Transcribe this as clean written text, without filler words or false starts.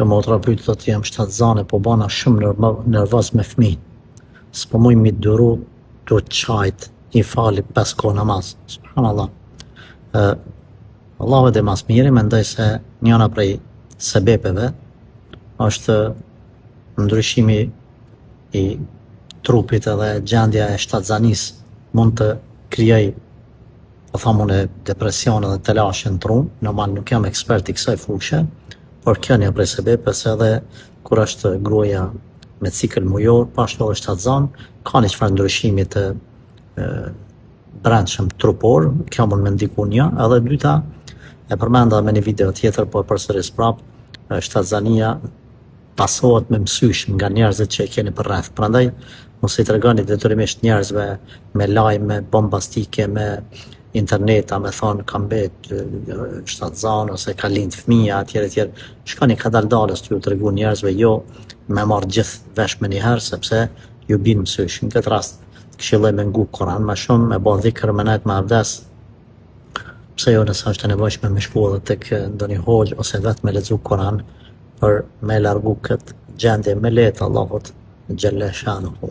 Kjo motra pyet thotë jam shtatzane, po bana shumë nervoz me fëmijën. S'po muj mi duru duhet qajt I fali 5 kohë namaz. Subhanallah. Allahu edhe mas miri, mendoj se njëna prej sebepeve është ndryshimi I trupit edhe gjendja e shtatzanisë mund të krijoj, po thamune, depresion edhe telashe në trum. Normal nuk jam ekspert I kësaj fushë, por kjo një prej sebepeve se edhe kur është gruaja me cikël mujor, pashtu edhe shtatzan, ka një çfarë ndryshimi të brendshëm trupor, kjo mund me ndiku një, edhe dyta, e përmenda me një video tjetër, po përsëris prap, shtatzania pasohet me mësysh nga njerëzit që e keni për rreth. Prandaj, mos I tregoni detyrimisht njerëzve me lajme bombastike, me interneta, me thonë kam bet shtatzan, ose ka lind fëmija, etj. Shkoni kadaldalës t'ju tregu njerëzve, jo me marrë gjithë vesh me njëherë, sepse ju bin mësysh. Në këtë rast, këshilloj me ngu Koran, ma shumë me bo dhikër, me najt me abdes, pse jo nësa është e nevojshme me shku edhe tek ndonjë hoxh ose vetë me lexu Koran për me largu këtë gjendje me lehtë Allahut xhelle shanuhu.